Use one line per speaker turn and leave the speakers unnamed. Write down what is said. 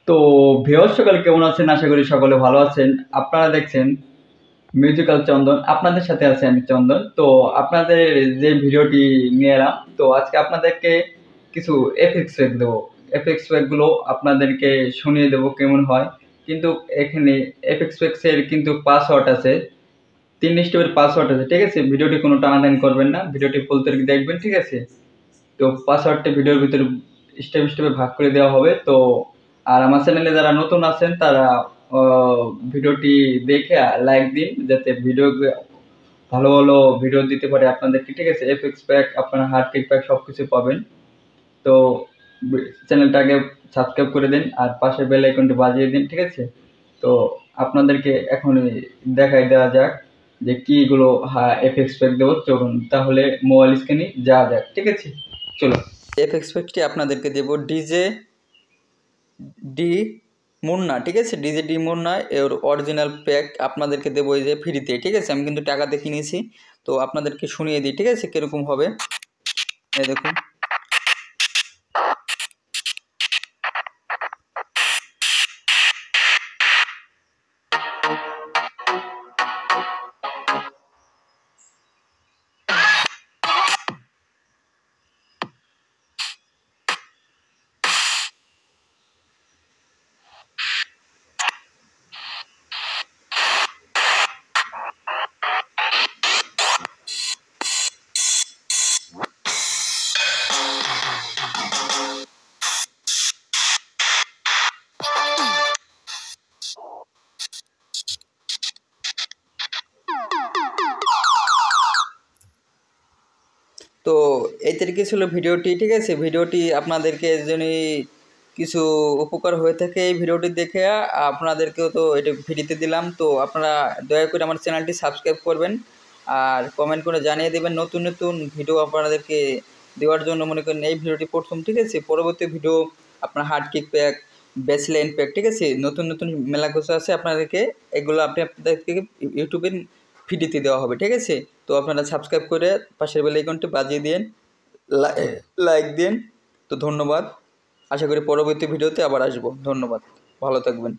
তো ভিউয়ার্স সকালে কেমন আছেন? আশা করি সকলে ভালো আছেন। আপনারা দেখছেন মিউজিক্যাল চন্দন। আপনাদের সাথে আছি আমি চন্দন। তো আপনাদের যে ভিডিওটি নিয়ে এলাম, তো আজকে আপনাদেরকে কিছু এফেক্টস প্যাক দেবো। এফেক্টস প্যাকগুলো আপনাদেরকে শুনিয়ে দেবো কেমন হয়। কিন্তু এখানে এফেক্টস প্যাকসের কিন্তু পাসওয়ার্ড আছে, 3 স্টেপের পাসওয়ার্ড আছে, ঠিক আছে? ভিডিওটি কোনো টানাটানি করবেন না, ভিডিওটি ফুল তৈরি দেখবেন, ঠিক আছে? তো পাসওয়ার্ডটা ভিডিওর ভিতরে স্টেপ স্টেপে ভাগ করে দেওয়া হবে। তো আর আমার চ্যানেলে যারা নতুন আছেন তারা ভিডিওটি দেখে লাইক দিন, যাতে ভিডিও ভালো ভালো ভিডিও দিতে পারে আপনাদেরকে, ঠিক আছে? এফএক্স প্যাক, আপনার হার্ড কেক প্যাক সব কিছু পাবেন। তো চ্যানেলটাকে সাবস্ক্রাইব করে দিন আর পাশে বেল আইকনটি বাজিয়ে দিন, ঠিক আছে? তো আপনাদেরকে এখন দেখাই দেওয়া যাক যে কীগুলো এফএক্স প্যাক দেবো। চলুন তাহলে মোবাইল স্ক্রিনে যাওয়া যাক, ঠিক আছে? চলো, এফএক্স প্যাকটি আপনাদেরকে দেব ডিজে ডি মুন্না, ঠিক আছে? ডিজে ডি মুন্না এর অরিজিনাল প্যাক আপনাদেরকে দেবো এই যে ফ্রিতে, ঠিক আছে? আমি কিন্তু টাকাতে কিনেছি। তো আপনাদেরকে শুনিয়ে দিই, ঠিক আছে, কীরকম হবে। এই দেখুন, তো এই তরিকে ছিল ভিডিওটি, ঠিক আছে? ভিডিওটি আপনাদেরকে যদি কিছু উপকার হয়ে থাকে এই ভিডিওটি দেখে, আপনাদেরকেও তো এটা ফ্রিতে দিলাম। তো আপনারা দয়া করে আমার চ্যানেলটি সাবস্ক্রাইব করবেন আর কমেন্ট করে জানিয়ে দেবেন নতুন নতুন ভিডিও আপনাদেরকে দেওয়ার জন্য। মনে করেন এই ভিডিওটি প্রথম, ঠিক আছে? পরবর্তী ভিডিও আপনার hard kick pack, baseline pack, ঠিক আছে? নতুন নতুন মেলা কিছু আছে, আপনাদেরকে এগুলো আপনাদেরকে ইউটিউবে ফ্রিতে দেওয়া হবে, ঠিক আছে? তো আপনারা সাবস্ক্রাইব করে পাশের বেল আইকনটি বাজিয়ে দিন, লাইক দিন। তো ধন্যবাদ। আশা করি পরবর্তী ভিডিওতে আবার আসবো। ধন্যবাদ, ভালো থাকবেন।